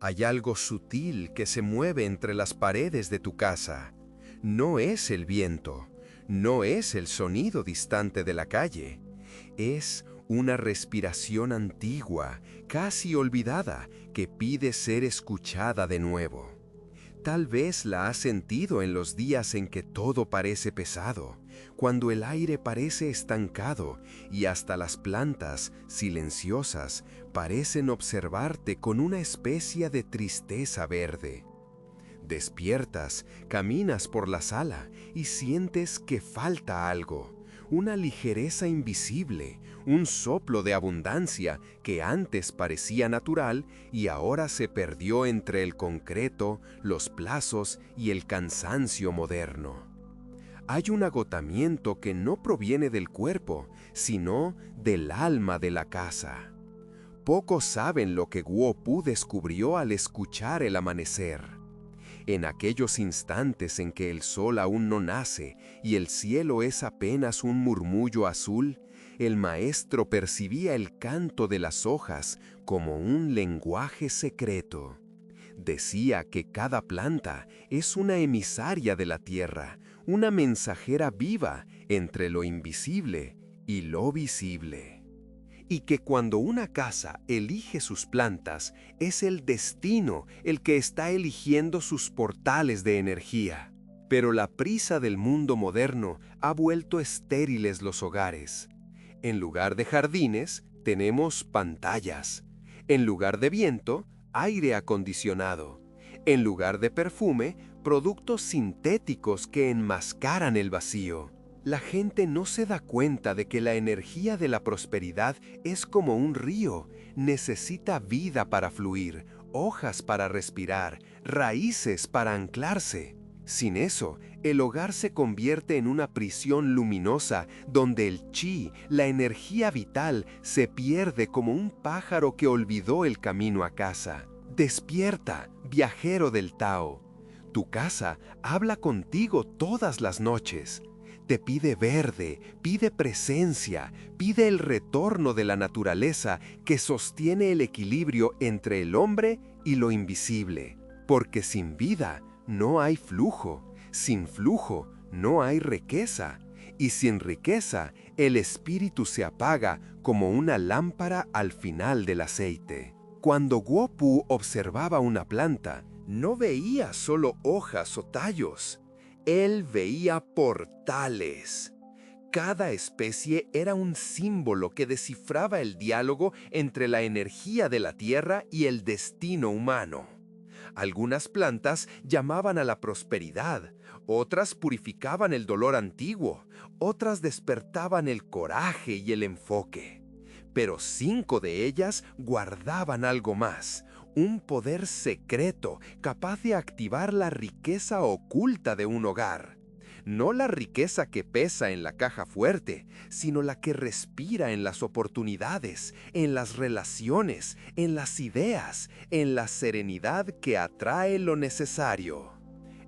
Hay algo sutil que se mueve entre las paredes de tu casa. No es el viento, no es el sonido distante de la calle. Es una respiración antigua, casi olvidada, que pide ser escuchada de nuevo. Tal vez la has sentido en los días en que todo parece pesado, cuando el aire parece estancado y hasta las plantas, silenciosas, parecen observarte con una especie de tristeza verde. Despiertas, caminas por la sala y sientes que falta algo, una ligereza invisible, un soplo de abundancia que antes parecía natural y ahora se perdió entre el concreto, los plazos y el cansancio moderno. Hay un agotamiento que no proviene del cuerpo, sino del alma de la casa. Pocos saben lo que Guo Pu descubrió al escuchar el amanecer. En aquellos instantes en que el sol aún no nace y el cielo es apenas un murmullo azul, el maestro percibía el canto de las hojas como un lenguaje secreto. Decía que cada planta es una emisaria de la tierra, una mensajera viva entre lo invisible y lo visible. Y que cuando una casa elige sus plantas, es el destino el que está eligiendo sus portales de energía. Pero la prisa del mundo moderno ha vuelto estériles los hogares. En lugar de jardines, tenemos pantallas. En lugar de viento, aire acondicionado. En lugar de perfume, productos sintéticos que enmascaran el vacío. La gente no se da cuenta de que la energía de la prosperidad es como un río. Necesita vida para fluir, hojas para respirar, raíces para anclarse. Sin eso, el hogar se convierte en una prisión luminosa donde el chi, la energía vital, se pierde como un pájaro que olvidó el camino a casa. Despierta, viajero del Tao. Tu casa habla contigo todas las noches. Te pide verde, pide presencia, pide el retorno de la naturaleza que sostiene el equilibrio entre el hombre y lo invisible. Porque sin vida no hay flujo, sin flujo no hay riqueza, y sin riqueza el espíritu se apaga como una lámpara al final del aceite. Cuando Guo Pu observaba una planta, no veía solo hojas o tallos. Él veía portales. Cada especie era un símbolo que descifraba el diálogo entre la energía de la tierra y el destino humano. Algunas plantas llamaban a la prosperidad, otras purificaban el dolor antiguo, otras despertaban el coraje y el enfoque. Pero 5 de ellas guardaban algo más, un poder secreto capaz de activar la riqueza oculta de un hogar. No la riqueza que pesa en la caja fuerte, sino la que respira en las oportunidades, en las relaciones, en las ideas, en la serenidad que atrae lo necesario.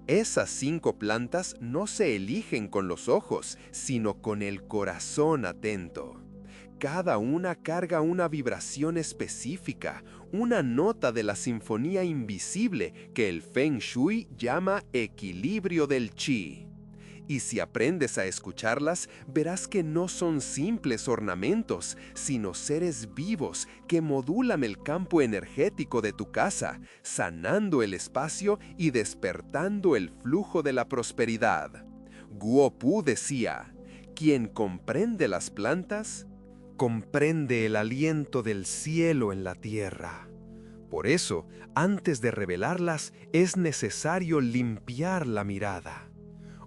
Esas 5 plantas no se eligen con los ojos, sino con el corazón atento. Cada una carga una vibración específica, una nota de la sinfonía invisible que el Feng Shui llama equilibrio del Qi. Y si aprendes a escucharlas, verás que no son simples ornamentos, sino seres vivos que modulan el campo energético de tu casa, sanando el espacio y despertando el flujo de la prosperidad. Guo Pu decía, quien comprende las plantas, comprende el aliento del cielo en la tierra. Por eso, antes de revelarlas, es necesario limpiar la mirada.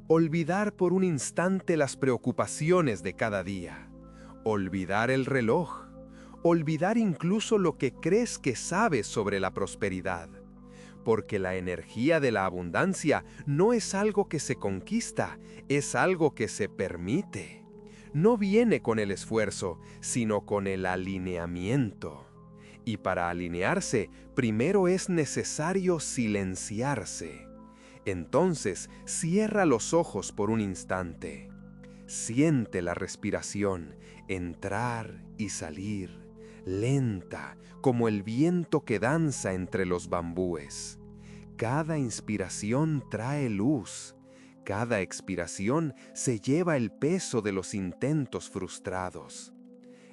Olvidar por un instante las preocupaciones de cada día. Olvidar el reloj. Olvidar incluso lo que crees que sabes sobre la prosperidad. Porque la energía de la abundancia no es algo que se conquista, es algo que se permite. No viene con el esfuerzo, sino con el alineamiento. Y para alinearse, primero es necesario silenciarse. Entonces, cierra los ojos por un instante. Siente la respiración, entrar y salir, lenta, como el viento que danza entre los bambúes. Cada inspiración trae luz. Cada expiración se lleva el peso de los intentos frustrados.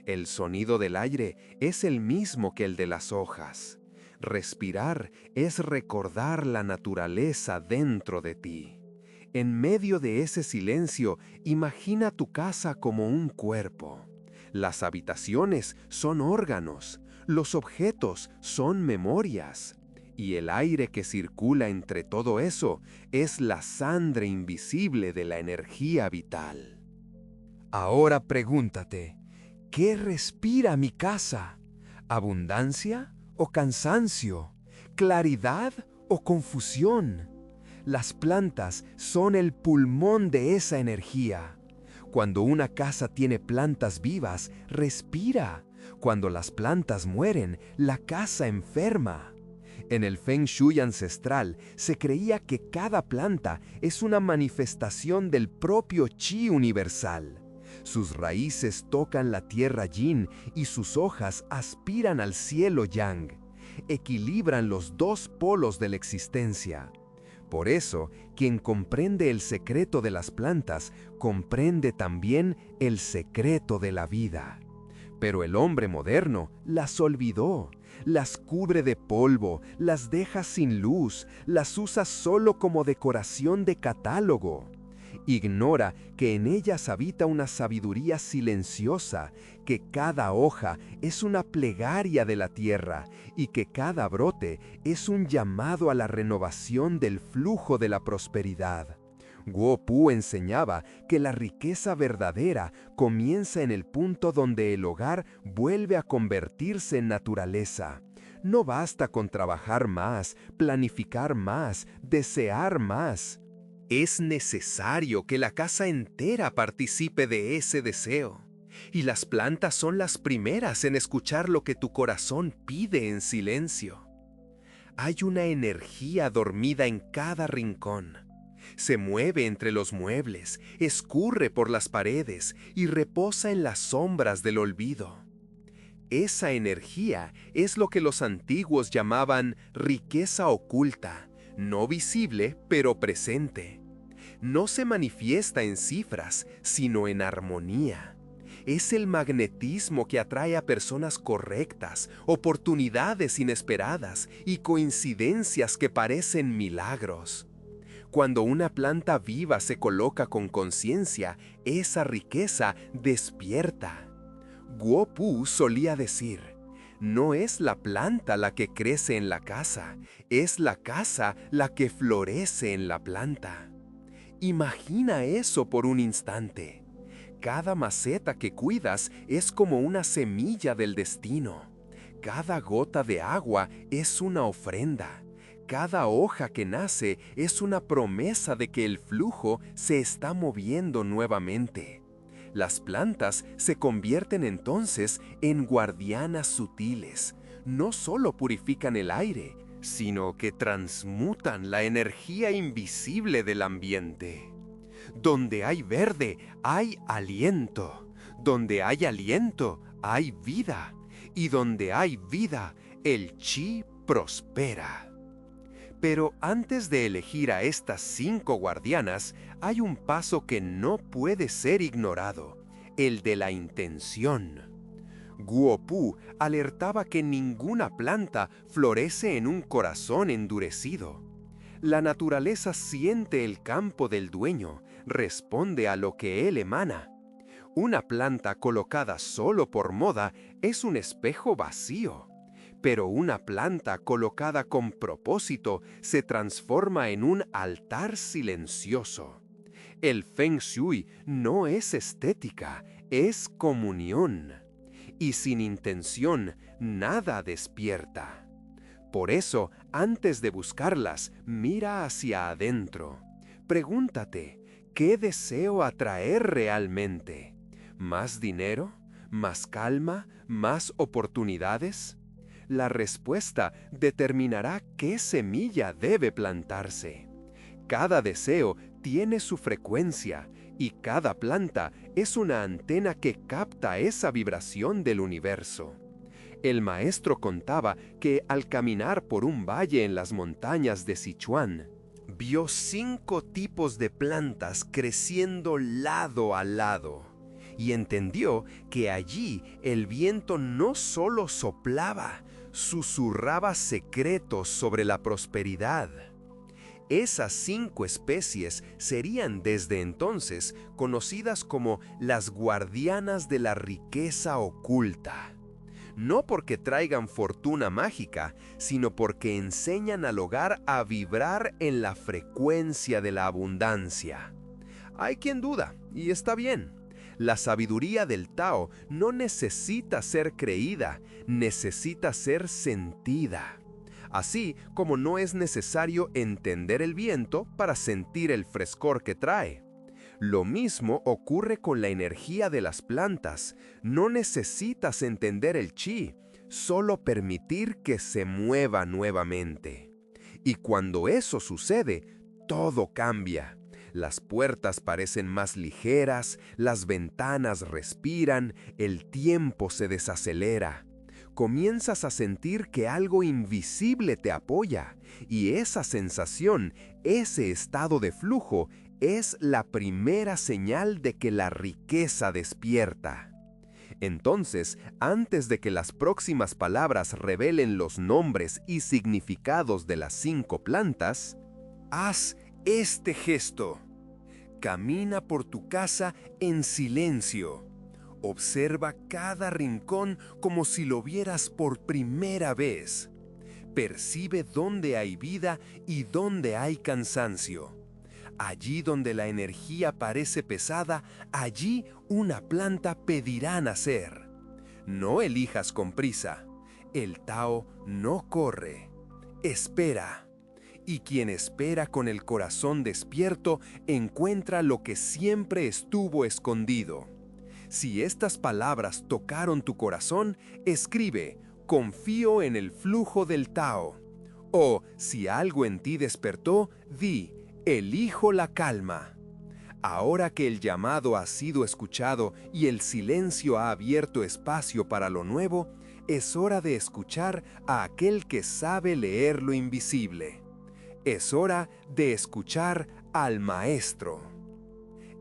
El sonido del aire es el mismo que el de las hojas. Respirar es recordar la naturaleza dentro de ti. En medio de ese silencio, imagina tu casa como un cuerpo. Las habitaciones son órganos, los objetos son memorias, y el aire que circula entre todo eso es la sangre invisible de la energía vital. Ahora pregúntate, ¿qué respira mi casa? ¿Abundancia o cansancio? ¿Claridad o confusión? Las plantas son el pulmón de esa energía. Cuando una casa tiene plantas vivas, respira. Cuando las plantas mueren, la casa enferma. En el Feng Shui ancestral se creía que cada planta es una manifestación del propio Chi universal. Sus raíces tocan la tierra yin y sus hojas aspiran al cielo yang. Equilibran los dos polos de la existencia. Por eso, quien comprende el secreto de las plantas, comprende también el secreto de la vida. Pero el hombre moderno las olvidó, las cubre de polvo, las deja sin luz, las usa solo como decoración de catálogo. Ignora que en ellas habita una sabiduría silenciosa, que cada hoja es una plegaria de la tierra y que cada brote es un llamado a la renovación del flujo de la prosperidad. Guo Pu enseñaba que la riqueza verdadera comienza en el punto donde el hogar vuelve a convertirse en naturaleza. No basta con trabajar más, planificar más, desear más. Es necesario que la casa entera participe de ese deseo. Y las plantas son las primeras en escuchar lo que tu corazón pide en silencio. Hay una energía dormida en cada rincón. Se mueve entre los muebles, escurre por las paredes y reposa en las sombras del olvido. Esa energía es lo que los antiguos llamaban riqueza oculta, no visible pero presente. No se manifiesta en cifras, sino en armonía. Es el magnetismo que atrae a personas correctas, oportunidades inesperadas y coincidencias que parecen milagros. Cuando una planta viva se coloca con conciencia, esa riqueza despierta. Guo Pu solía decir, no es la planta la que crece en la casa, es la casa la que florece en la planta. Imagina eso por un instante. Cada maceta que cuidas es como una semilla del destino. Cada gota de agua es una ofrenda. Cada hoja que nace es una promesa de que el flujo se está moviendo nuevamente. Las plantas se convierten entonces en guardianas sutiles. No solo purifican el aire, sino que transmutan la energía invisible del ambiente. Donde hay verde, hay aliento. Donde hay aliento, hay vida. Y donde hay vida, el chi prospera. Pero antes de elegir a estas 5 guardianas, hay un paso que no puede ser ignorado, el de la intención. Guo Pu alertaba que ninguna planta florece en un corazón endurecido. La naturaleza siente el campo del dueño, responde a lo que él emana. Una planta colocada solo por moda es un espejo vacío. Pero una planta colocada con propósito se transforma en un altar silencioso. El Feng Shui no es estética, es comunión. Y sin intención, nada despierta. Por eso, antes de buscarlas, mira hacia adentro. Pregúntate, ¿qué deseo atraer realmente? ¿Más dinero? ¿Más calma? ¿Más oportunidades? La respuesta determinará qué semilla debe plantarse. Cada deseo tiene su frecuencia y cada planta es una antena que capta esa vibración del universo. El maestro contaba que al caminar por un valle en las montañas de Sichuan, vio 5 tipos de plantas creciendo lado a lado y entendió que allí el viento no solo soplaba, susurraba secretos sobre la prosperidad. Esas 5 especies serían desde entonces conocidas como las guardianas de la riqueza oculta. No porque traigan fortuna mágica, sino porque enseñan al hogar a vibrar en la frecuencia de la abundancia. Hay quien duda, y está bien. La sabiduría del Tao no necesita ser creída, necesita ser sentida. Así como no es necesario entender el viento para sentir el frescor que trae. Lo mismo ocurre con la energía de las plantas. No necesitas entender el chi, solo permitir que se mueva nuevamente. Y cuando eso sucede, todo cambia. Las puertas parecen más ligeras, las ventanas respiran, el tiempo se desacelera. Comienzas a sentir que algo invisible te apoya, y esa sensación, ese estado de flujo, es la primera señal de que la riqueza despierta. Entonces, antes de que las próximas palabras revelen los nombres y significados de las 5 plantas, haz este gesto. Camina por tu casa en silencio. Observa cada rincón como si lo vieras por primera vez. Percibe dónde hay vida y dónde hay cansancio. Allí donde la energía parece pesada, allí una planta pedirá nacer. No elijas con prisa. El Tao no corre. Espera. Y quien espera con el corazón despierto encuentra lo que siempre estuvo escondido. Si estas palabras tocaron tu corazón, escribe, confío en el flujo del Tao. O, si algo en ti despertó, di, elijo la calma. Ahora que el llamado ha sido escuchado y el silencio ha abierto espacio para lo nuevo, es hora de escuchar a aquel que sabe leer lo invisible. Es hora de escuchar al maestro.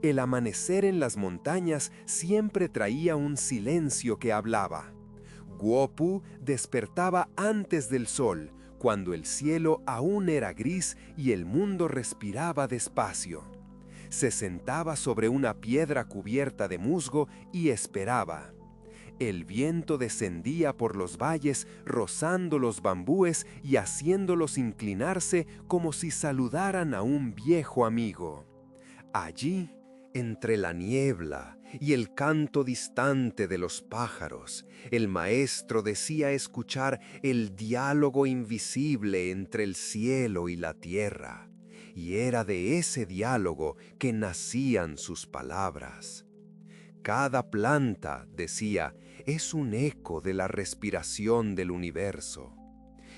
El amanecer en las montañas siempre traía un silencio que hablaba. Guo Pu despertaba antes del sol, cuando el cielo aún era gris y el mundo respiraba despacio. Se sentaba sobre una piedra cubierta de musgo y esperaba. El viento descendía por los valles, rozando los bambúes y haciéndolos inclinarse como si saludaran a un viejo amigo. Allí, entre la niebla y el canto distante de los pájaros, el maestro decía escuchar el diálogo invisible entre el cielo y la tierra, y era de ese diálogo que nacían sus palabras. Cada planta, decía, es un eco de la respiración del universo.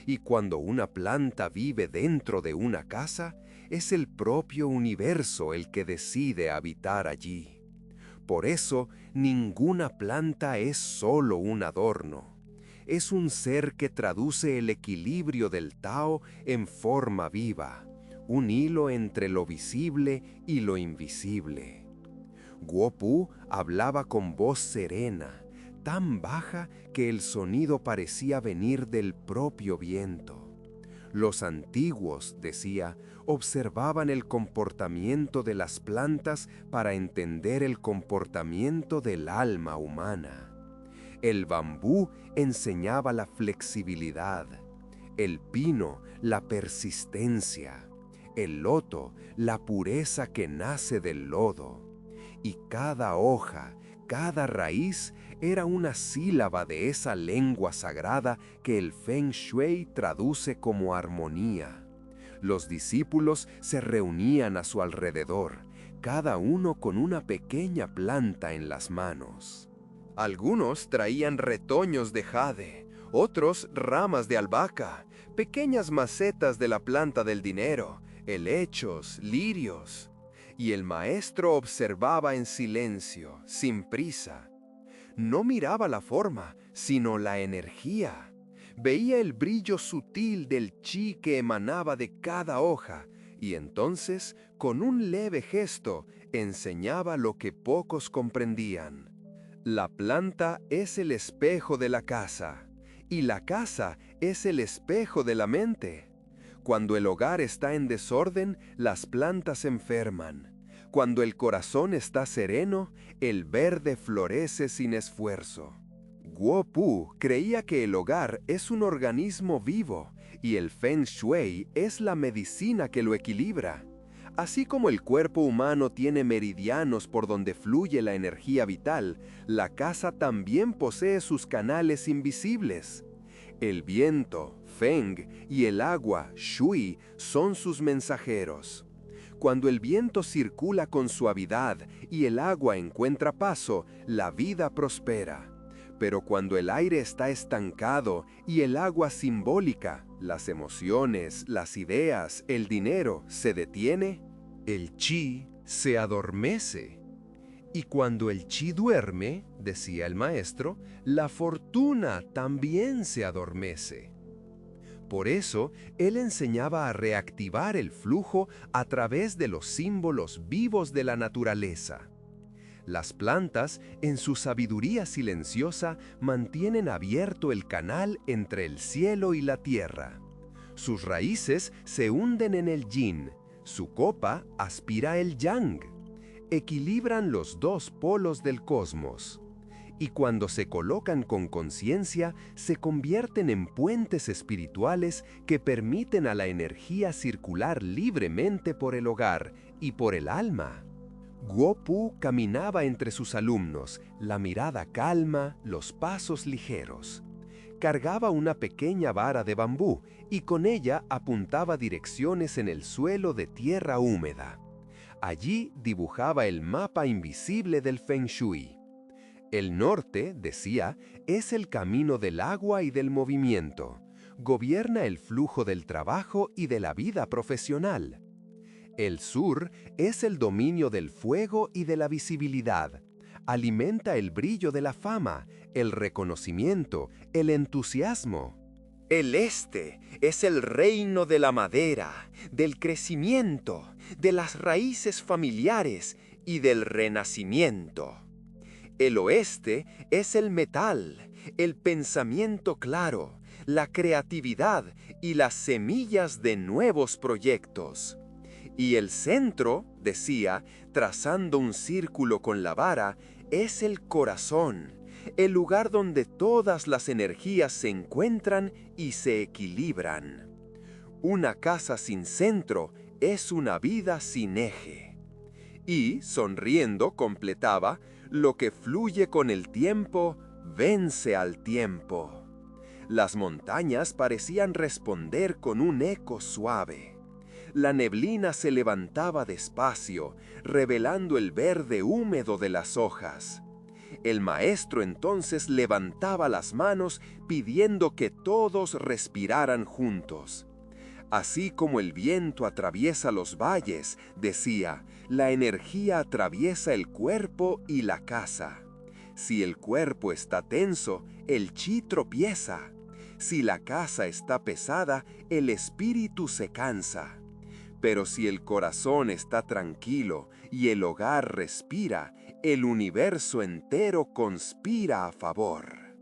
Y cuando una planta vive dentro de una casa, es el propio universo el que decide habitar allí. Por eso, ninguna planta es solo un adorno. Es un ser que traduce el equilibrio del Tao en forma viva, un hilo entre lo visible y lo invisible. Guo Pu hablaba con voz serena, tan baja que el sonido parecía venir del propio viento. Los antiguos, decía, observaban el comportamiento de las plantas para entender el comportamiento del alma humana. El bambú enseñaba la flexibilidad, el pino la persistencia, el loto la pureza que nace del lodo. Y cada hoja, cada raíz era una sílaba de esa lengua sagrada que el Feng Shui traduce como armonía. Los discípulos se reunían a su alrededor, cada uno con una pequeña planta en las manos. Algunos traían retoños de jade, otros ramas de albahaca, pequeñas macetas de la planta del dinero, helechos, lirios. Y el maestro observaba en silencio, sin prisa. No miraba la forma, sino la energía. Veía el brillo sutil del chi que emanaba de cada hoja, y entonces, con un leve gesto, enseñaba lo que pocos comprendían. La planta es el espejo de la casa, y la casa es el espejo de la mente. Cuando el hogar está en desorden, las plantas enferman. Cuando el corazón está sereno, el verde florece sin esfuerzo. Guo Pu creía que el hogar es un organismo vivo y el Feng Shui es la medicina que lo equilibra. Así como el cuerpo humano tiene meridianos por donde fluye la energía vital, la casa también posee sus canales invisibles. El viento, Feng, y el agua, Shui, son sus mensajeros. Cuando el viento circula con suavidad y el agua encuentra paso, la vida prospera. Pero cuando el aire está estancado y el agua simbólica, las emociones, las ideas, el dinero, se detiene, el chi se adormece. Y cuando el chi duerme, decía el maestro, la fortuna también se adormece. Por eso, él enseñaba a reactivar el flujo a través de los símbolos vivos de la naturaleza. Las plantas, en su sabiduría silenciosa, mantienen abierto el canal entre el cielo y la tierra. Sus raíces se hunden en el yin, su copa aspira el yang. Equilibran los dos polos del cosmos. Y cuando se colocan con conciencia, se convierten en puentes espirituales que permiten a la energía circular libremente por el hogar y por el alma. Guo Pu caminaba entre sus alumnos, la mirada calma, los pasos ligeros. Cargaba una pequeña vara de bambú y con ella apuntaba direcciones en el suelo de tierra húmeda. Allí dibujaba el mapa invisible del Feng Shui. El norte, decía, es el camino del agua y del movimiento. Gobierna el flujo del trabajo y de la vida profesional. El sur es el dominio del fuego y de la visibilidad. Alimenta el brillo de la fama, el reconocimiento, el entusiasmo. El este es el reino de la madera, del crecimiento, de las raíces familiares y del renacimiento. El oeste es el metal, el pensamiento claro, la creatividad y las semillas de nuevos proyectos. Y el centro, decía, trazando un círculo con la vara, es el corazón, el lugar donde todas las energías se encuentran y se equilibran. Una casa sin centro es una vida sin eje. Y, sonriendo, completaba, lo que fluye con el tiempo, vence al tiempo. Las montañas parecían responder con un eco suave. La neblina se levantaba despacio, revelando el verde húmedo de las hojas. El maestro entonces levantaba las manos pidiendo que todos respiraran juntos. Así como el viento atraviesa los valles, decía, la energía atraviesa el cuerpo y la casa. Si el cuerpo está tenso, el chi tropieza. Si la casa está pesada, el espíritu se cansa. Pero si el corazón está tranquilo y el hogar respira, el universo entero conspira a favor.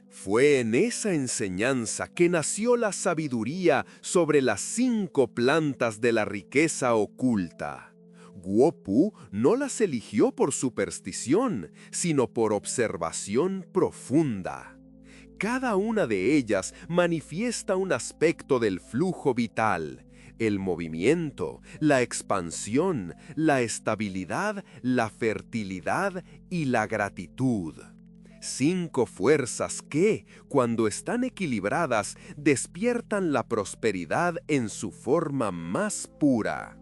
Fue en esa enseñanza que nació la sabiduría sobre las 5 plantas de la riqueza oculta. Guo Pu no las eligió por superstición, sino por observación profunda. Cada una de ellas manifiesta un aspecto del flujo vital, el movimiento, la expansión, la estabilidad, la fertilidad y la gratitud. 5 fuerzas que, cuando están equilibradas, despiertan la prosperidad en su forma más pura.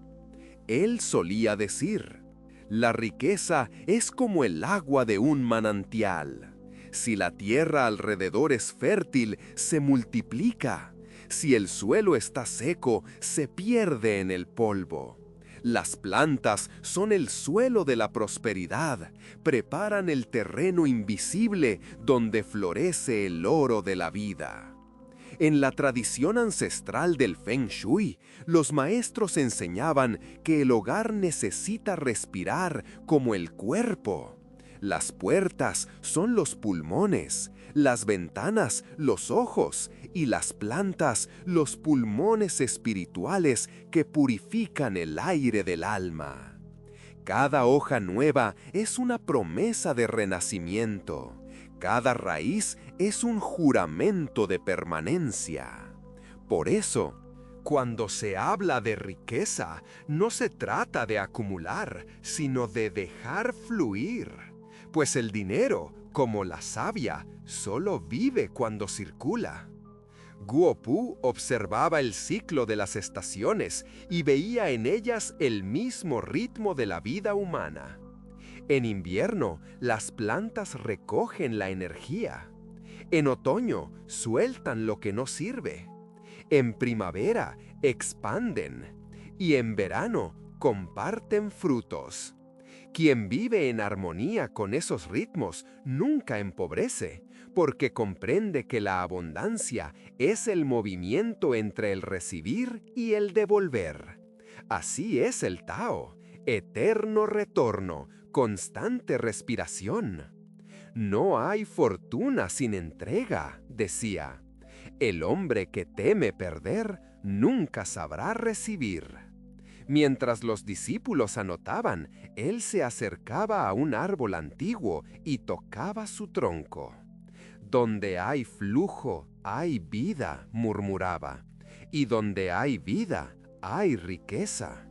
Él solía decir, la riqueza es como el agua de un manantial. Si la tierra alrededor es fértil, se multiplica. Si el suelo está seco, se pierde en el polvo. Las plantas son el suelo de la prosperidad, preparan el terreno invisible donde florece el oro de la vida. En la tradición ancestral del Feng Shui, los maestros enseñaban que el hogar necesita respirar como el cuerpo. Las puertas son los pulmones, las ventanas los ojos y las plantas los pulmones espirituales que purifican el aire del alma. Cada hoja nueva es una promesa de renacimiento. Cada raíz es un juramento de permanencia. Por eso, cuando se habla de riqueza, no se trata de acumular, sino de dejar fluir. Pues el dinero, como la savia, solo vive cuando circula. Guo Pu observaba el ciclo de las estaciones y veía en ellas el mismo ritmo de la vida humana. En invierno, las plantas recogen la energía. En otoño, sueltan lo que no sirve. En primavera, expanden. Y en verano, comparten frutos. Quien vive en armonía con esos ritmos nunca empobrece, porque comprende que la abundancia es el movimiento entre el recibir y el devolver. Así es el Tao, eterno retorno, constante respiración. No hay fortuna sin entrega, decía. El hombre que teme perder nunca sabrá recibir. Mientras los discípulos anotaban, él se acercaba a un árbol antiguo y tocaba su tronco. Donde hay flujo, hay vida, murmuraba. Y donde hay vida, hay riqueza.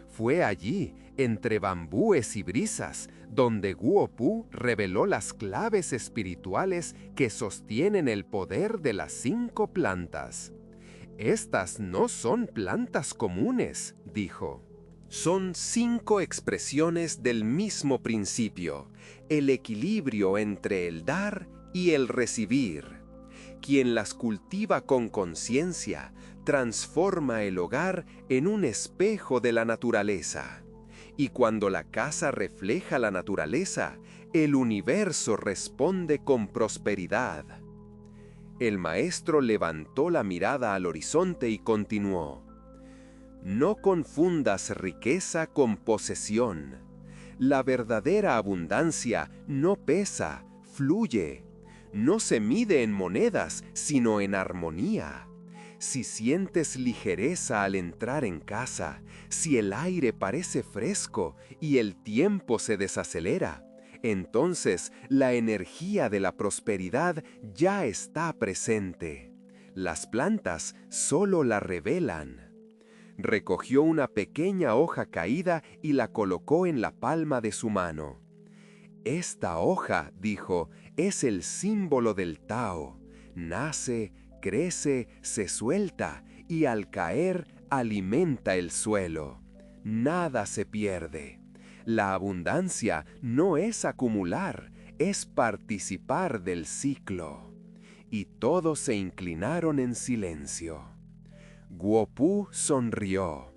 Fue allí, entre bambúes y brisas, donde Guo Pu reveló las claves espirituales que sostienen el poder de las 5 plantas. Estas no son plantas comunes, dijo. Son 5 expresiones del mismo principio, el equilibrio entre el dar y el recibir. Quien las cultiva con conciencia, transforma el hogar en un espejo de la naturaleza. Y cuando la casa refleja la naturaleza, el universo responde con prosperidad. El maestro levantó la mirada al horizonte y continuó. No confundas riqueza con posesión. La verdadera abundancia no pesa, fluye. No se mide en monedas, sino en armonía. Si sientes ligereza al entrar en casa, si el aire parece fresco y el tiempo se desacelera, entonces la energía de la prosperidad ya está presente. Las plantas solo la revelan. Recogió una pequeña hoja caída y la colocó en la palma de su mano. Esta hoja, dijo, es el símbolo del Tao. Nace, crece, se suelta y al caer alimenta el suelo. Nada se pierde. La abundancia no es acumular, es participar del ciclo. Y todos se inclinaron en silencio. Guo Pu sonrió.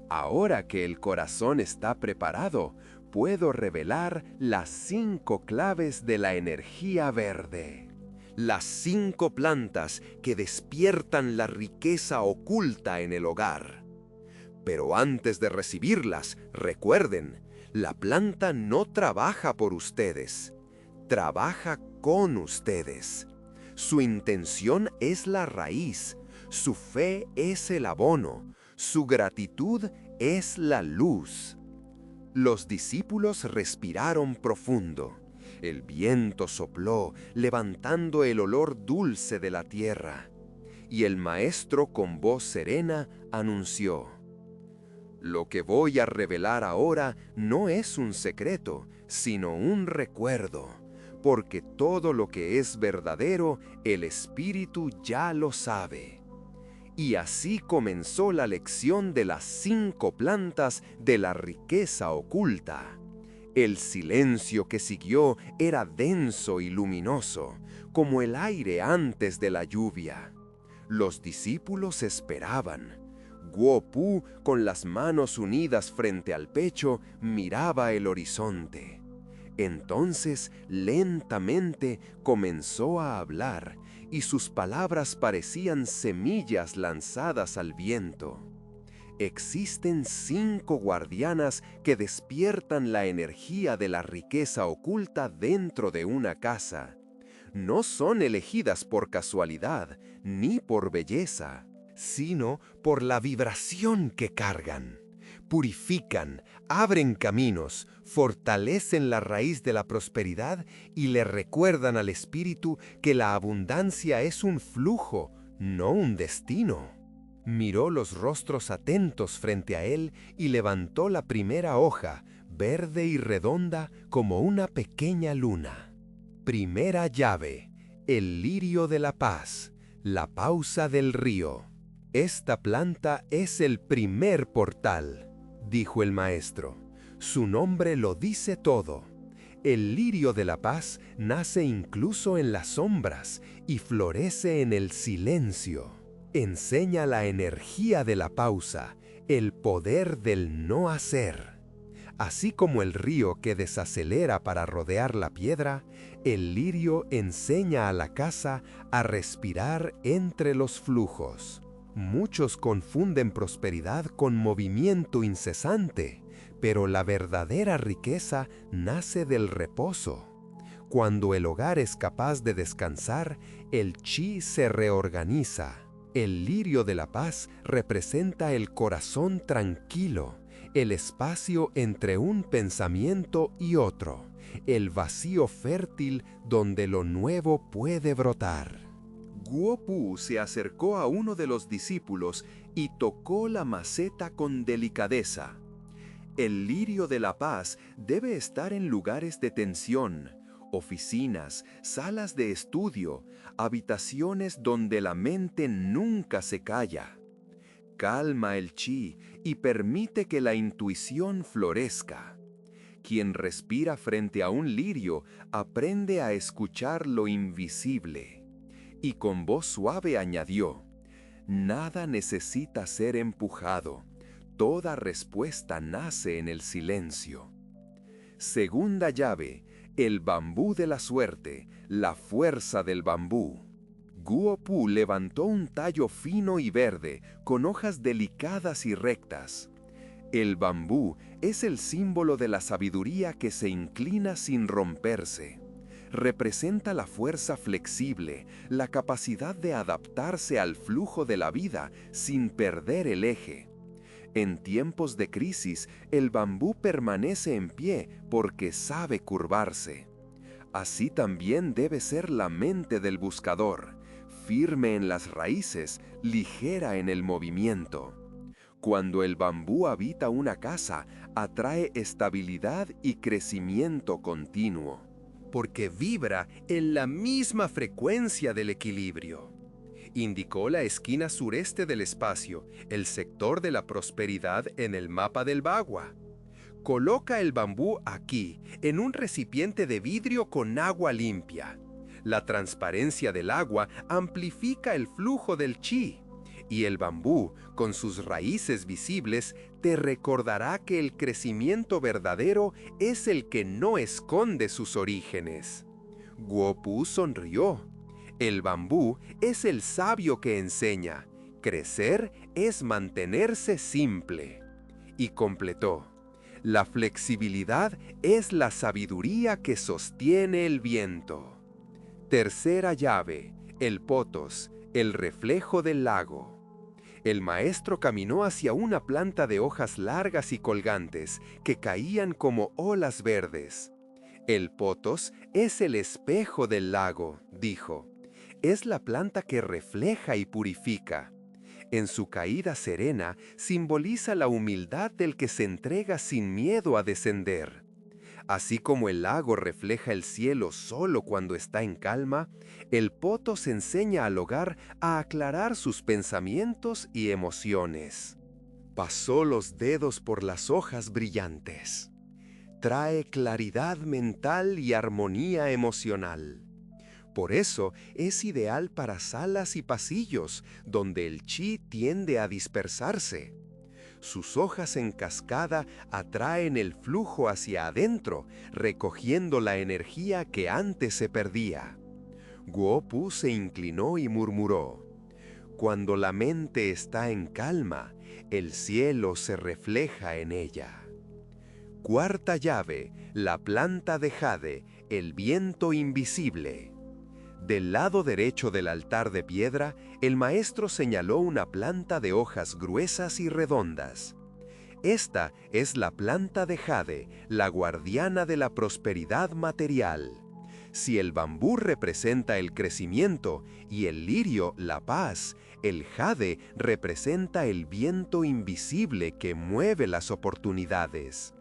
Ahora que el corazón está preparado, puedo revelar las 5 claves de la energía verde. Las 5 plantas que despiertan la riqueza oculta en el hogar. Pero antes de recibirlas, recuerden, la planta no trabaja por ustedes, trabaja con ustedes. Su intención es la raíz, su fe es el abono, su gratitud es la luz. Los discípulos respiraron profundo. El viento sopló, levantando el olor dulce de la tierra. Y el maestro con voz serena anunció: Lo que voy a revelar ahora no es un secreto, sino un recuerdo, porque todo lo que es verdadero, el espíritu ya lo sabe. Y así comenzó la lección de las 5 plantas de la riqueza oculta. El silencio que siguió era denso y luminoso, como el aire antes de la lluvia. Los discípulos esperaban. Guo-Pu, con las manos unidas frente al pecho, miraba el horizonte. Entonces, lentamente, comenzó a hablar, y sus palabras parecían semillas lanzadas al viento. Existen 5 guardianas que despiertan la energía de la riqueza oculta dentro de una casa. No son elegidas por casualidad ni por belleza, sino por la vibración que cargan. Purifican, abren caminos, fortalecen la raíz de la prosperidad y le recuerdan al espíritu que la abundancia es un flujo, no un destino. Miró los rostros atentos frente a él y levantó la primera hoja, verde y redonda como una pequeña luna. Primera llave, el lirio de la paz, la pausa del río. Esta planta es el primer portal, dijo el maestro. Su nombre lo dice todo. El lirio de la paz nace incluso en las sombras y florece en el silencio. Enseña la energía de la pausa, el poder del no hacer. Así como el río que desacelera para rodear la piedra, el lirio enseña a la casa a respirar entre los flujos. Muchos confunden prosperidad con movimiento incesante, pero la verdadera riqueza nace del reposo. Cuando el hogar es capaz de descansar, el chi se reorganiza. El lirio de la paz representa el corazón tranquilo, el espacio entre un pensamiento y otro, el vacío fértil donde lo nuevo puede brotar. Guo-Pu se acercó a uno de los discípulos y tocó la maceta con delicadeza. El lirio de la paz debe estar en lugares de tensión, oficinas, salas de estudio, habitaciones donde la mente nunca se calla. Calma el chi y permite que la intuición florezca. Quien respira frente a un lirio aprende a escuchar lo invisible. Y con voz suave añadió: nada necesita ser empujado. Toda respuesta nace en el silencio. Segunda llave, el bambú de la suerte, la fuerza del bambú. Guo-Pu levantó un tallo fino y verde, con hojas delicadas y rectas. El bambú es el símbolo de la sabiduría que se inclina sin romperse. Representa la fuerza flexible, la capacidad de adaptarse al flujo de la vida sin perder el eje. En tiempos de crisis, el bambú permanece en pie porque sabe curvarse. Así también debe ser la mente del buscador, firme en las raíces, ligera en el movimiento. Cuando el bambú habita una casa, atrae estabilidad y crecimiento continuo, porque vibra en la misma frecuencia del equilibrio. Indicó la esquina sureste del espacio, el sector de la prosperidad en el mapa del Bagua. Coloca el bambú aquí, en un recipiente de vidrio con agua limpia. La transparencia del agua amplifica el flujo del chi, y el bambú, con sus raíces visibles, te recordará que el crecimiento verdadero es el que no esconde sus orígenes. Guo-Pu sonrió. El bambú es el sabio que enseña. Crecer es mantenerse simple. Y completó: la flexibilidad es la sabiduría que sostiene el viento. Tercera llave, el potos, el reflejo del lago. El maestro caminó hacia una planta de hojas largas y colgantes que caían como olas verdes. El potos es el espejo del lago, dijo. Es la planta que refleja y purifica. En su caída serena simboliza la humildad del que se entrega sin miedo a descender. Así como el lago refleja el cielo solo cuando está en calma, el potos enseña al hogar a aclarar sus pensamientos y emociones. Pasó los dedos por las hojas brillantes. Trae claridad mental y armonía emocional. Por eso es ideal para salas y pasillos, donde el chi tiende a dispersarse. Sus hojas en cascada atraen el flujo hacia adentro, recogiendo la energía que antes se perdía. Guo Pu se inclinó y murmuró: «Cuando la mente está en calma, el cielo se refleja en ella». Cuarta llave, la planta de jade, el viento invisible. Del lado derecho del altar de piedra, el maestro señaló una planta de hojas gruesas y redondas. Esta es la planta de jade, la guardiana de la prosperidad material. Si el bambú representa el crecimiento y el lirio la paz, el jade representa el viento invisible que mueve las oportunidades.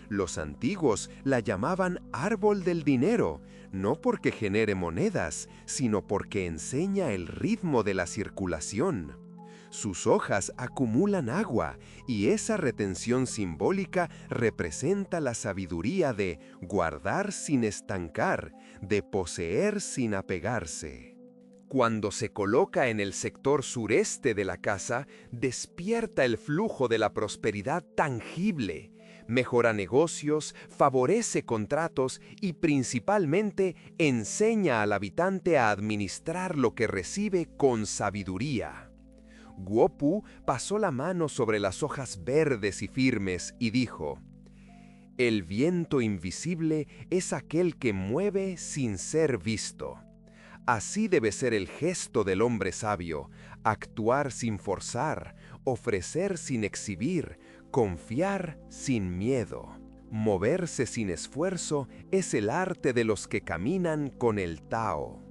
Los antiguos la llamaban árbol del dinero, no porque genere monedas, sino porque enseña el ritmo de la circulación. Sus hojas acumulan agua y esa retención simbólica representa la sabiduría de guardar sin estancar, de poseer sin apegarse. Cuando se coloca en el sector sureste de la casa, despierta el flujo de la prosperidad tangible, mejora negocios, favorece contratos y principalmente enseña al habitante a administrar lo que recibe con sabiduría. Guo Pu pasó la mano sobre las hojas verdes y firmes y dijo: «El viento invisible es aquel que mueve sin ser visto. Así debe ser el gesto del hombre sabio, actuar sin forzar, ofrecer sin exhibir, confiar sin miedo. Moverse sin esfuerzo es el arte de los que caminan con el Tao».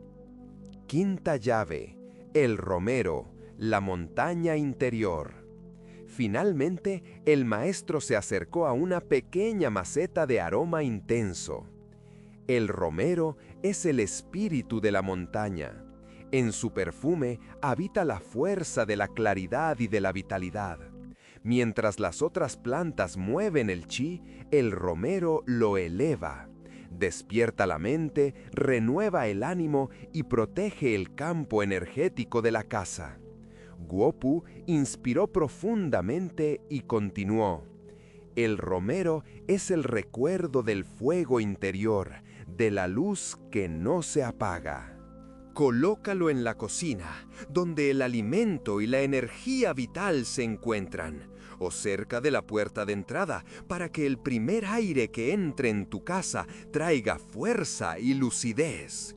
Quinta llave, el romero, la montaña interior. Finalmente, el maestro se acercó a una pequeña maceta de aroma intenso. El romero es el espíritu de la montaña. En su perfume habita la fuerza de la claridad y de la vitalidad. Mientras las otras plantas mueven el chi, el romero lo eleva. Despierta la mente, renueva el ánimo y protege el campo energético de la casa. Guo Pu inspiró profundamente y continuó: «El romero es el recuerdo del fuego interior, de la luz que no se apaga. Colócalo en la cocina, donde el alimento y la energía vital se encuentran, o cerca de la puerta de entrada, para que el primer aire que entre en tu casa traiga fuerza y lucidez.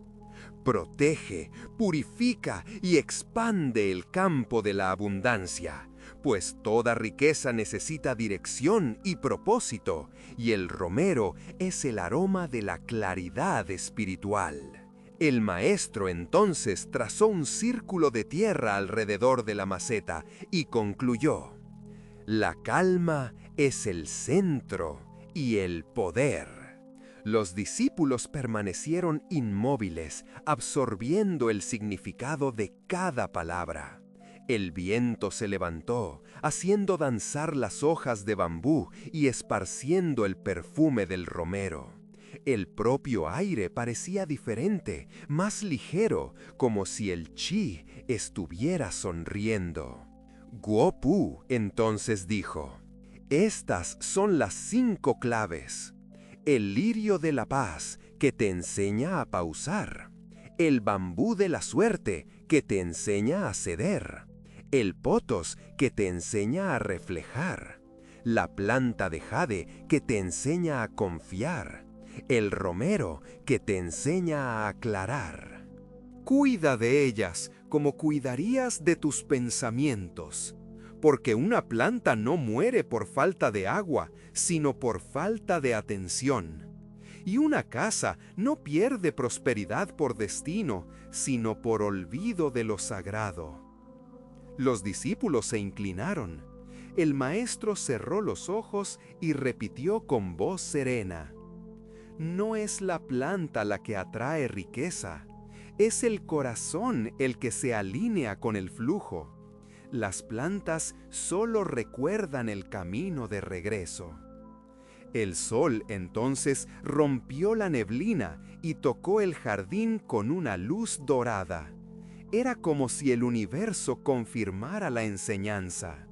Protege, purifica y expande el campo de la abundancia, pues toda riqueza necesita dirección y propósito, y el romero es el aroma de la claridad espiritual». El maestro entonces trazó un círculo de tierra alrededor de la maceta y concluyó: «La calma es el centro y el poder». Los discípulos permanecieron inmóviles, absorbiendo el significado de cada palabra. El viento se levantó, haciendo danzar las hojas de bambú y esparciendo el perfume del romero. El propio aire parecía diferente, más ligero, como si el chi estuviera sonriendo. Guo Pu entonces dijo: «Estas son las 5 claves. El lirio de la paz, que te enseña a pausar. El bambú de la suerte, que te enseña a ceder. El potos, que te enseña a reflejar. La planta de jade, que te enseña a confiar. El romero, que te enseña a aclarar. Cuida de ellas como cuidarías de tus pensamientos, porque una planta no muere por falta de agua, sino por falta de atención. Y una casa no pierde prosperidad por destino, sino por olvido de lo sagrado». Los discípulos se inclinaron. El maestro cerró los ojos y repitió con voz serena: «No es la planta la que atrae riqueza, es el corazón el que se alinea con el flujo. Las plantas solo recuerdan el camino de regreso». El sol entonces rompió la neblina y tocó el jardín con una luz dorada. Era como si el universo confirmara la enseñanza.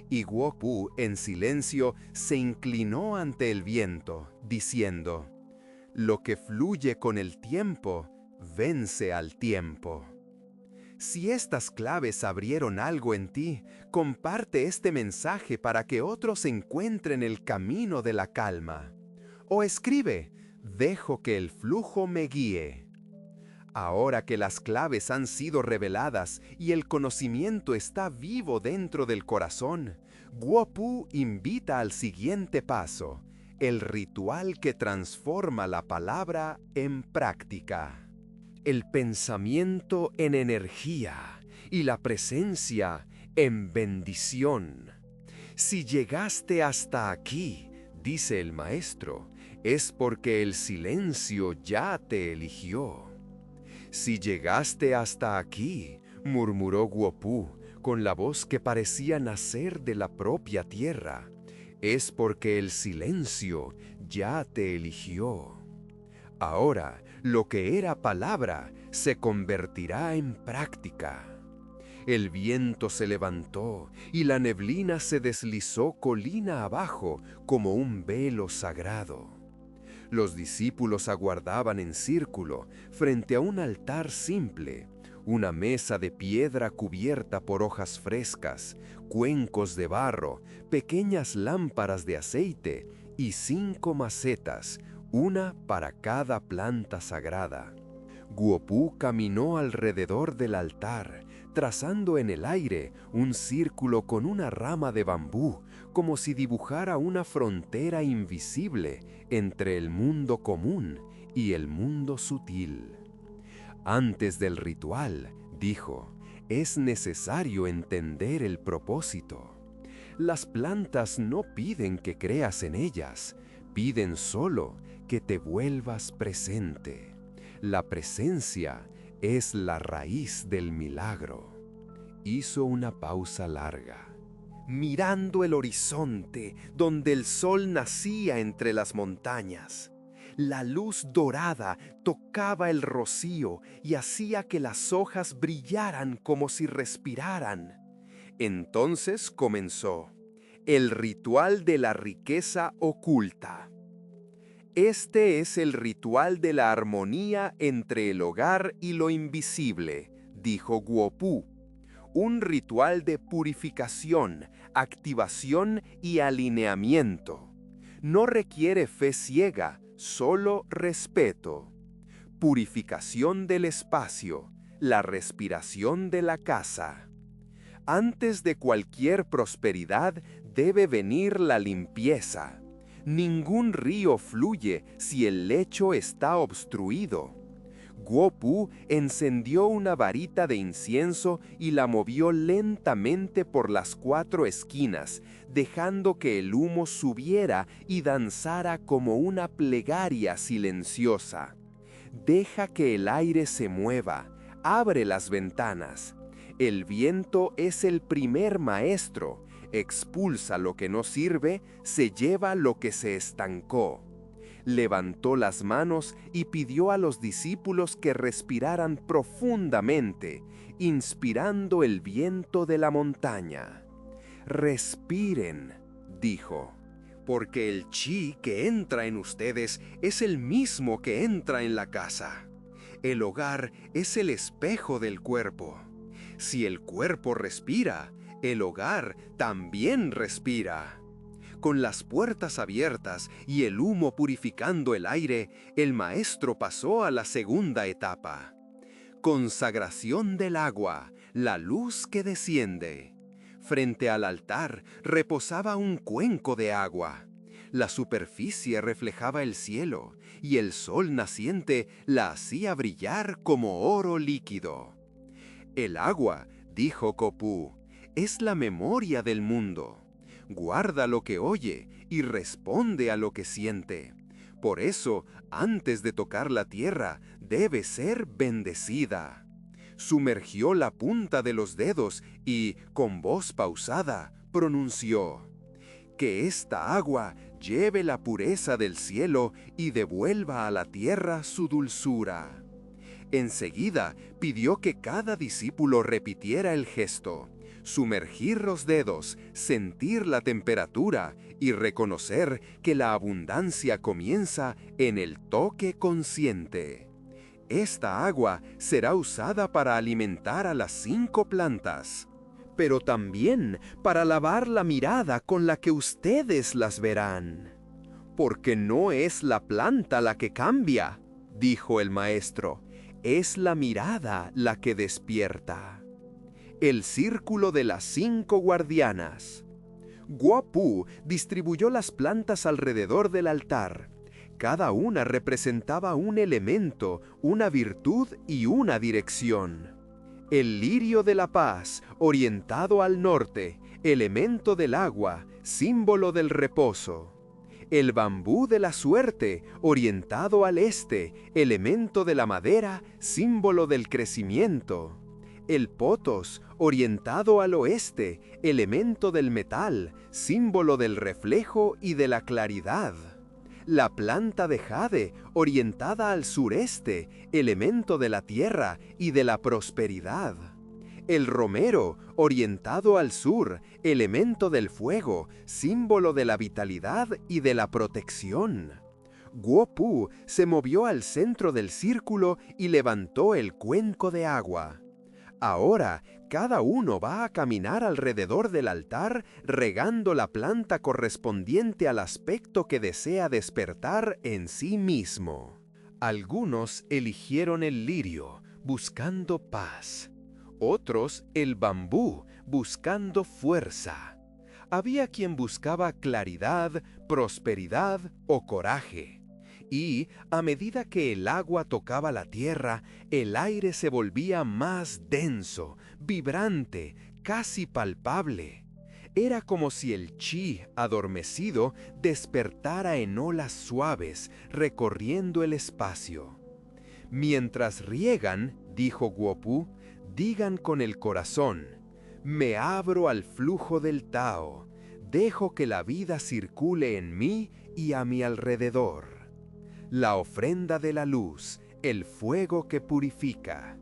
Y Guo-Pu, en silencio, se inclinó ante el viento, diciendo: «Lo que fluye con el tiempo, vence al tiempo». Si estas claves abrieron algo en ti, comparte este mensaje para que otros encuentren el camino de la calma. O escribe: «Dejo que el flujo me guíe». Ahora que las claves han sido reveladas y el conocimiento está vivo dentro del corazón, Guo-Pu invita al siguiente paso, el ritual que transforma la palabra en práctica. El pensamiento en energía y la presencia en bendición. Si llegaste hasta aquí, dice el maestro, es porque el silencio ya te eligió. Si llegaste hasta aquí, murmuró Guo-Pu con la voz que parecía nacer de la propia tierra, es porque el silencio ya te eligió. Ahora, lo que era palabra se convertirá en práctica. El viento se levantó y la neblina se deslizó colina abajo como un velo sagrado. Los discípulos aguardaban en círculo frente a un altar simple, una mesa de piedra cubierta por hojas frescas, cuencos de barro, pequeñas lámparas de aceite y 5 macetas, una para cada planta sagrada. Guo-Pu caminó alrededor del altar, trazando en el aire un círculo con una rama de bambú, como si dibujara una frontera invisible entre el mundo común y el mundo sutil. Antes del ritual, dijo, es necesario entender el propósito. Las plantas no piden que creas en ellas, piden solo que te vuelvas presente. La presencia es la raíz del milagro. Hizo una pausa larga, mirando el horizonte donde el sol nacía entre las montañas. La luz dorada tocaba el rocío y hacía que las hojas brillaran como si respiraran. Entonces comenzó el ritual de la riqueza oculta. Este es el ritual de la armonía entre el hogar y lo invisible, dijo Guo-Pu. Un ritual de purificación, activación y alineamiento. No requiere fe ciega, solo respeto. Purificación del espacio, la respiración de la casa. Antes de cualquier prosperidad debe venir la limpieza. Ningún río fluye si el lecho está obstruido. Guo-Pu encendió una varita de incienso y la movió lentamente por las 4 esquinas, dejando que el humo subiera y danzara como una plegaria silenciosa. Deja que el aire se mueva, abre las ventanas. El viento es el primer maestro. Expulsa lo que no sirve, se lleva lo que se estancó. Levantó las manos y pidió a los discípulos que respiraran profundamente, inspirando el viento de la montaña. Respiren, dijo, porque el chi que entra en ustedes es el mismo que entra en la casa. El hogar es el espejo del cuerpo. Si el cuerpo respira, el hogar también respira. Con las puertas abiertas y el humo purificando el aire, el maestro pasó a la segunda etapa. Consagración del agua, la luz que desciende. Frente al altar reposaba un cuenco de agua. La superficie reflejaba el cielo y el sol naciente la hacía brillar como oro líquido. El agua, dijo Guo-Pu, es la memoria del mundo. Guarda lo que oye y responde a lo que siente. Por eso, antes de tocar la tierra, debe ser bendecida. Sumergió la punta de los dedos y, con voz pausada, pronunció: que esta agua lleve la pureza del cielo y devuelva a la tierra su dulzura. Enseguida pidió que cada discípulo repitiera el gesto, sumergir los dedos, sentir la temperatura y reconocer que la abundancia comienza en el toque consciente. Esta agua será usada para alimentar a las 5 plantas, pero también para lavar la mirada con la que ustedes las verán. Porque no es la planta la que cambia, dijo el maestro, es la mirada la que despierta. El círculo de las 5 guardianas. Guo Pu distribuyó las plantas alrededor del altar. Cada una representaba un elemento, una virtud y una dirección. El lirio de la paz, orientado al norte, elemento del agua, símbolo del reposo. El bambú de la suerte, orientado al este, elemento de la madera, símbolo del crecimiento. El potos, orientado al oeste, elemento del metal, símbolo del reflejo y de la claridad. La planta de jade, orientada al sureste, elemento de la tierra y de la prosperidad. El romero, orientado al sur, elemento del fuego, símbolo de la vitalidad y de la protección. Guo Pu se movió al centro del círculo y levantó el cuenco de agua. Ahora, cada uno va a caminar alrededor del altar regando la planta correspondiente al aspecto que desea despertar en sí mismo. Algunos eligieron el lirio, buscando paz. Otros el bambú, buscando fuerza. Había quien buscaba claridad, prosperidad o coraje. Y, a medida que el agua tocaba la tierra, el aire se volvía más denso, vibrante, casi palpable. Era como si el chi, adormecido, despertara en olas suaves, recorriendo el espacio. Mientras riegan, dijo Guo Pu, digan con el corazón, me abro al flujo del Tao, dejo que la vida circule en mí y a mi alrededor. La ofrenda de la luz, el fuego que purifica.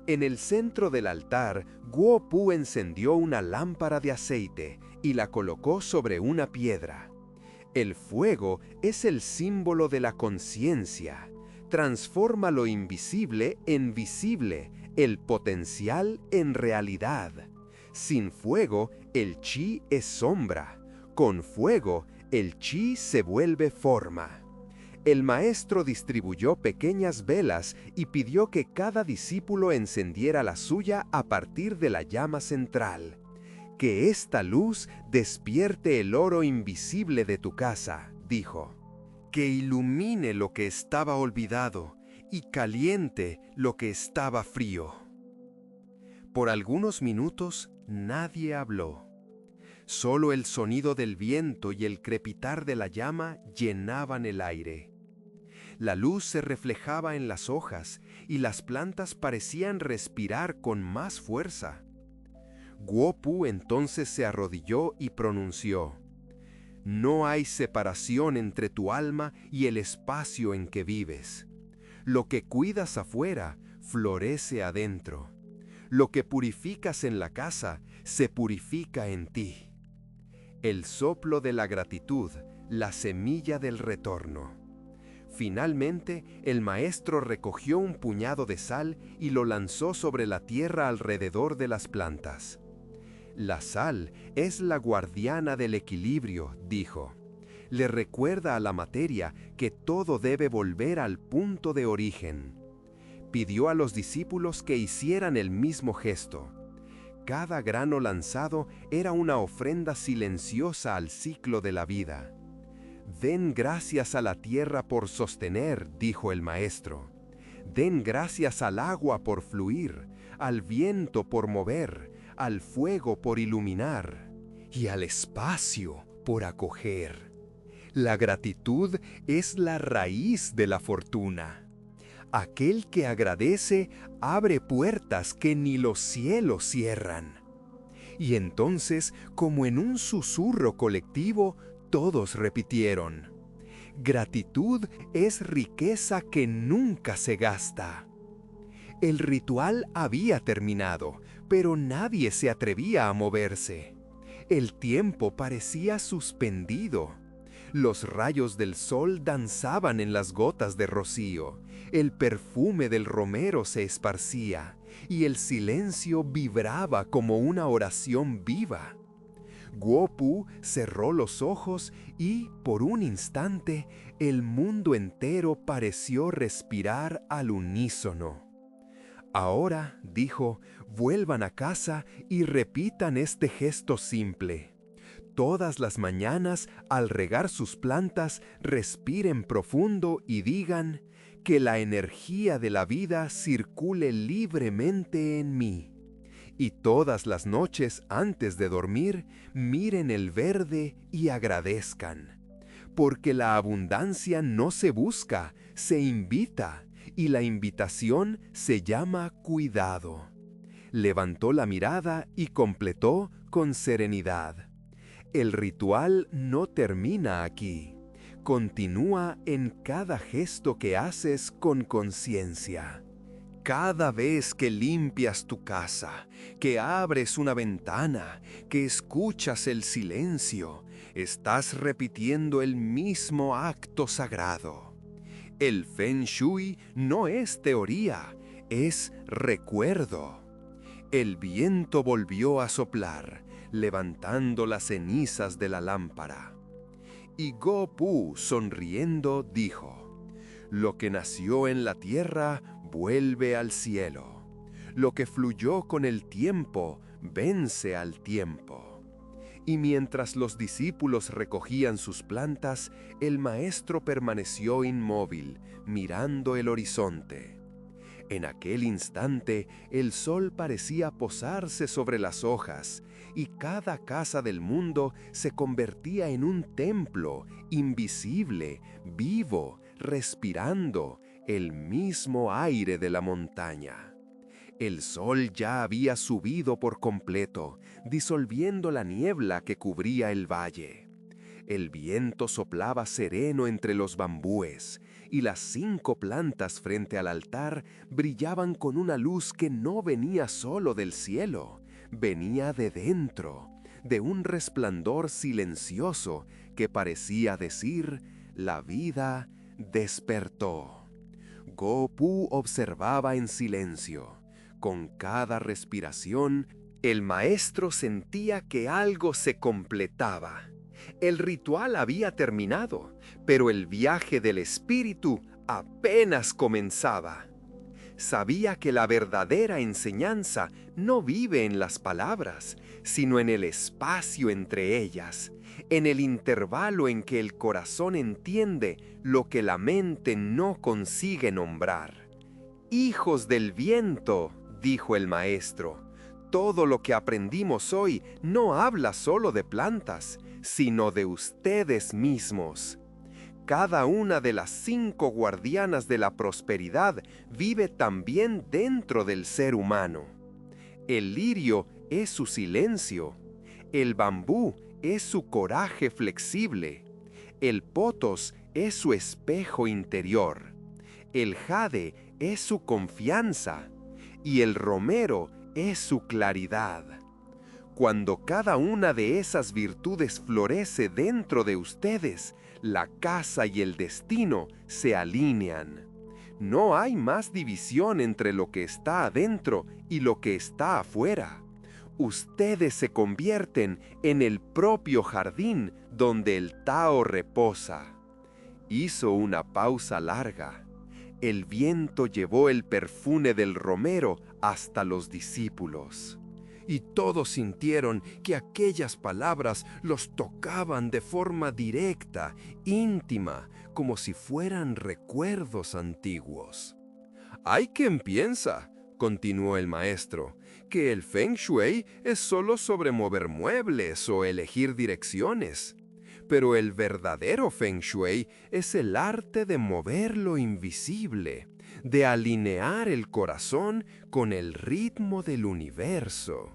En el centro del altar, Guo Pu encendió una lámpara de aceite y la colocó sobre una piedra. El fuego es el símbolo de la conciencia. Transforma lo invisible en visible, el potencial en realidad. Sin fuego, el chi es sombra. Con fuego, el chi se vuelve forma. El maestro distribuyó pequeñas velas y pidió que cada discípulo encendiera la suya a partir de la llama central. Que esta luz despierte el oro invisible de tu casa, dijo. Que ilumine lo que estaba olvidado y caliente lo que estaba frío. Por algunos minutos nadie habló. Solo el sonido del viento y el crepitar de la llama llenaban el aire. La luz se reflejaba en las hojas y las plantas parecían respirar con más fuerza. Guo Pu entonces se arrodilló y pronunció: no hay separación entre tu alma y el espacio en que vives. Lo que cuidas afuera, florece adentro. Lo que purificas en la casa, se purifica en ti. El soplo de la gratitud, la semilla del retorno. Finalmente, el maestro recogió un puñado de sal y lo lanzó sobre la tierra alrededor de las plantas. La sal es la guardiana del equilibrio, dijo. Le recuerda a la materia que todo debe volver al punto de origen. Pidió a los discípulos que hicieran el mismo gesto. Cada grano lanzado era una ofrenda silenciosa al ciclo de la vida. Den gracias a la tierra por sostener, dijo el maestro. Den gracias al agua por fluir, al viento por mover, al fuego por iluminar y al espacio por acoger. La gratitud es la raíz de la fortuna. Aquel que agradece abre puertas que ni los cielos cierran. Y entonces, como en un susurro colectivo, todos repitieron: gratitud es riqueza que nunca se gasta. El ritual había terminado, pero nadie se atrevía a moverse. El tiempo parecía suspendido. Los rayos del sol danzaban en las gotas de rocío, el perfume del romero se esparcía, y el silencio vibraba como una oración viva. Guo Pu cerró los ojos y, por un instante, el mundo entero pareció respirar al unísono. Ahora, dijo, vuelvan a casa y repitan este gesto simple. Todas las mañanas, al regar sus plantas, respiren profundo y digan: que la energía de la vida circule libremente en mí. Y todas las noches, antes de dormir, miren el verde y agradezcan. Porque la abundancia no se busca, se invita, y la invitación se llama cuidado. Levantó la mirada y completó con serenidad: el ritual no termina aquí. Continúa en cada gesto que haces con conciencia. Cada vez que limpias tu casa, que abres una ventana, que escuchas el silencio, estás repitiendo el mismo acto sagrado. El Feng Shui no es teoría, es recuerdo. El viento volvió a soplar, levantando las cenizas de la lámpara. Y Guo Pu, sonriendo, dijo: lo que nació en la tierra vuelve al cielo. Lo que fluyó con el tiempo vence al tiempo. Y mientras los discípulos recogían sus plantas, el maestro permaneció inmóvil, mirando el horizonte. En aquel instante, el sol parecía posarse sobre las hojas, y cada casa del mundo se convertía en un templo, invisible, vivo, respirando el mismo aire de la montaña. El sol ya había subido por completo, disolviendo la niebla que cubría el valle. El viento soplaba sereno entre los bambúes, y las 5 plantas frente al altar brillaban con una luz que no venía solo del cielo, venía de dentro, de un resplandor silencioso que parecía decir: la vida despertó. Guo Pu observaba en silencio. Con cada respiración, el maestro sentía que algo se completaba. El ritual había terminado, pero el viaje del espíritu apenas comenzaba. Sabía que la verdadera enseñanza no vive en las palabras, sino en el espacio entre ellas, en el intervalo en que el corazón entiende lo que la mente no consigue nombrar. «Hijos del viento», dijo el maestro, «todo lo que aprendimos hoy no habla solo de plantas, sino de ustedes mismos. Cada una de las 5 guardianas de la prosperidad vive también dentro del ser humano. El lirio es su silencio, el bambú es su coraje flexible, el potos es su espejo interior, el jade es su confianza y el romero es su claridad. Cuando cada una de esas virtudes florece dentro de ustedes, la casa y el destino se alinean. No hay más división entre lo que está adentro y lo que está afuera. Ustedes se convierten en el propio jardín donde el Tao reposa. Hizo una pausa larga. El viento llevó el perfume del romero hasta los discípulos. Y todos sintieron que aquellas palabras los tocaban de forma directa, íntima, como si fueran recuerdos antiguos. «Hay quien piensa», continuó el maestro, «que el Feng Shui es solo sobre mover muebles o elegir direcciones. Pero el verdadero Feng Shui es el arte de mover lo invisible, de alinear el corazón con el ritmo del universo».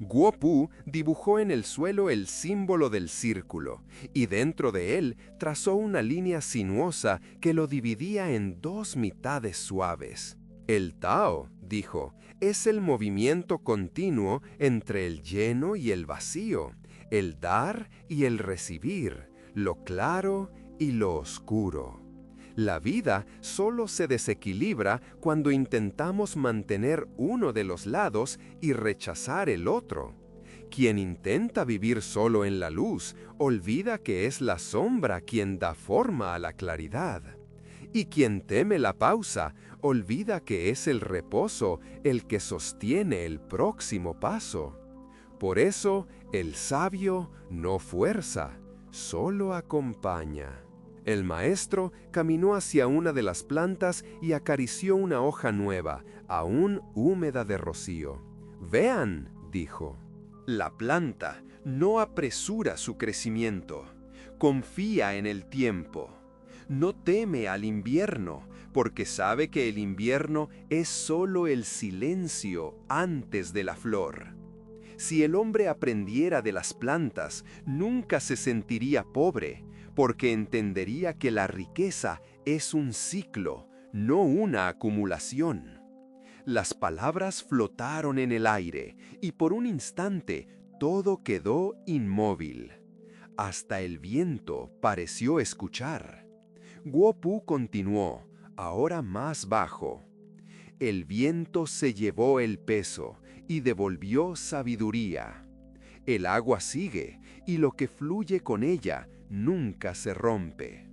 Guo Pu dibujó en el suelo el símbolo del círculo y dentro de él trazó una línea sinuosa que lo dividía en dos mitades suaves. El Tao, dijo, es el movimiento continuo entre el lleno y el vacío, el dar y el recibir, lo claro y lo oscuro. La vida solo se desequilibra cuando intentamos mantener uno de los lados y rechazar el otro. Quien intenta vivir solo en la luz, olvida que es la sombra quien da forma a la claridad. Y quien teme la pausa, olvida que es el reposo el que sostiene el próximo paso. Por eso, el sabio no fuerza, solo acompaña. El maestro caminó hacia una de las plantas y acarició una hoja nueva, aún húmeda de rocío. «Vean», dijo. La planta no apresura su crecimiento, confía en el tiempo. No teme al invierno, porque sabe que el invierno es solo el silencio antes de la flor. Si el hombre aprendiera de las plantas, nunca se sentiría pobre, porque entendería que la riqueza es un ciclo, no una acumulación. Las palabras flotaron en el aire y por un instante todo quedó inmóvil. Hasta el viento pareció escuchar. Guo Pu continuó, ahora más bajo. El viento se llevó el peso y devolvió sabiduría. El agua sigue y lo que fluye con ella nunca se rompe.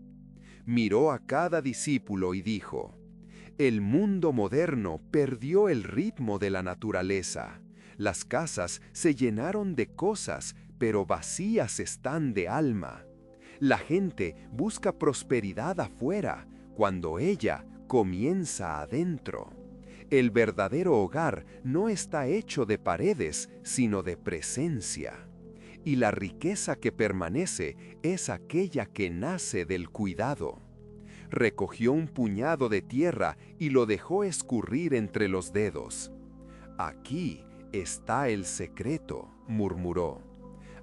Miró a cada discípulo y dijo, el mundo moderno perdió el ritmo de la naturaleza. Las casas se llenaron de cosas, pero vacías están de alma. La gente busca prosperidad afuera, cuando ella comienza adentro. El verdadero hogar no está hecho de paredes, sino de presencia. Y la riqueza que permanece es aquella que nace del cuidado. Recogió un puñado de tierra y lo dejó escurrir entre los dedos. Aquí está el secreto, murmuró.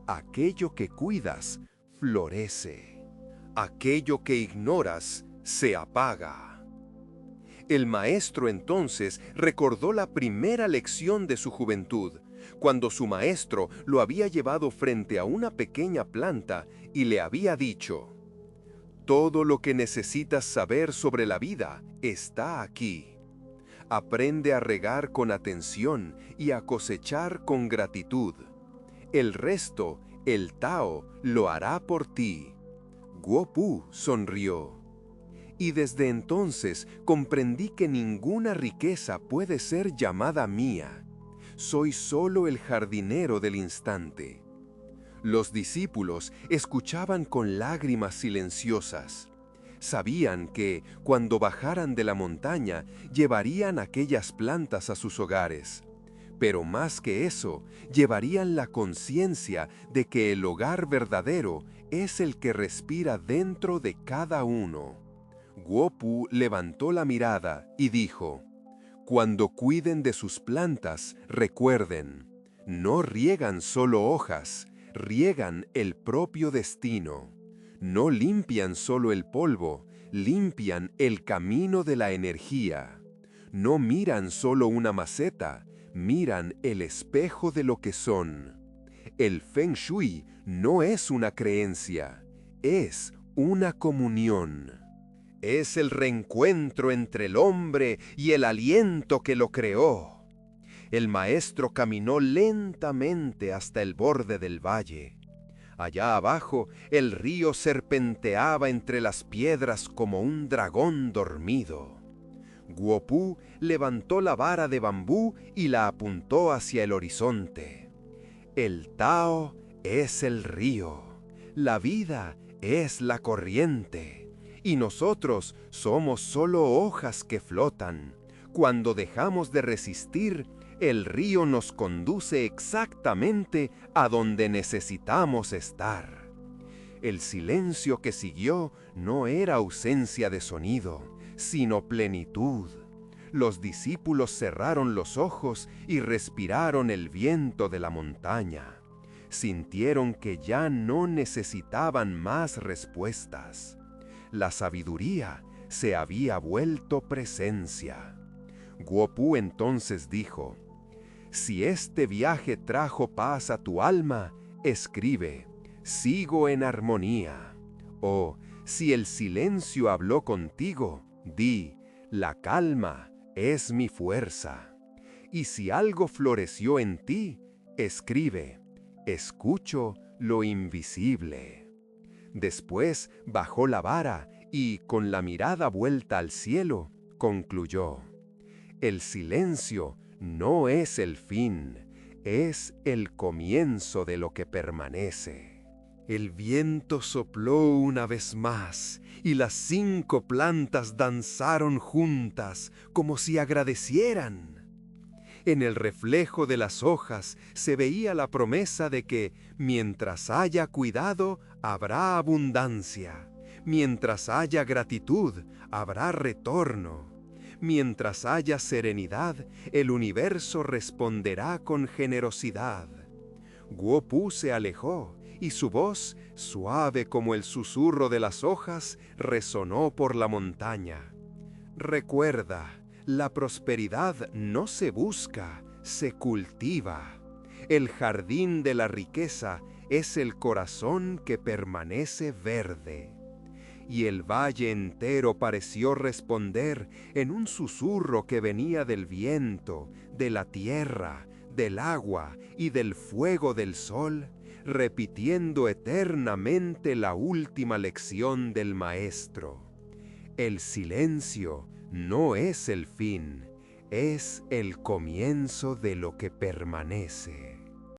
Aquello que cuidas, florece. Aquello que ignoras, se apaga. El maestro entonces recordó la primera lección de su juventud, cuando su maestro lo había llevado frente a una pequeña planta y le había dicho, todo lo que necesitas saber sobre la vida está aquí. Aprende a regar con atención y a cosechar con gratitud. El resto, el Tao, lo hará por ti. Guo Pu sonrió. Y desde entonces comprendí que ninguna riqueza puede ser llamada mía. Soy solo el jardinero del instante. Los discípulos escuchaban con lágrimas silenciosas. Sabían que, cuando bajaran de la montaña, llevarían aquellas plantas a sus hogares. Pero más que eso, llevarían la conciencia de que el hogar verdadero es el que respira dentro de cada uno. Guo Pu levantó la mirada y dijo, cuando cuiden de sus plantas, recuerden, no riegan solo hojas, riegan el propio destino. No limpian solo el polvo, limpian el camino de la energía. No miran solo una maceta, miran el espejo de lo que son. El Feng Shui no es una creencia, es una comunión. Es el reencuentro entre el hombre y el aliento que lo creó. El maestro caminó lentamente hasta el borde del valle. Allá abajo, el río serpenteaba entre las piedras como un dragón dormido. Guo Pu levantó la vara de bambú y la apuntó hacia el horizonte. El Tao es el río, la vida es la corriente. Y nosotros somos solo hojas que flotan. Cuando dejamos de resistir, el río nos conduce exactamente a donde necesitamos estar. El silencio que siguió no era ausencia de sonido, sino plenitud. Los discípulos cerraron los ojos y respiraron el viento de la montaña. Sintieron que ya no necesitaban más respuestas. La sabiduría se había vuelto presencia. Guo Pu entonces dijo: «Si este viaje trajo paz a tu alma, escribe: sigo en armonía». O, si el silencio habló contigo, di: la calma es mi fuerza. Y si algo floreció en ti, escribe: escucho lo invisible. Después bajó la vara y, con la mirada vuelta al cielo, concluyó: el silencio no es el fin, es el comienzo de lo que permanece. El viento sopló una vez más, y las 5 plantas danzaron juntas, como si agradecieran. En el reflejo de las hojas se veía la promesa de que, mientras haya cuidado, habrá abundancia. Mientras haya gratitud, habrá retorno. Mientras haya serenidad, el universo responderá con generosidad. Guo Pu se alejó, y su voz, suave como el susurro de las hojas, resonó por la montaña. Recuerda, la prosperidad no se busca, se cultiva. El jardín de la riqueza es el corazón que permanece verde. Y el valle entero pareció responder en un susurro que venía del viento, de la tierra, del agua y del fuego del sol, repitiendo eternamente la última lección del maestro. El silencio no es el fin, es el comienzo de lo que permanece.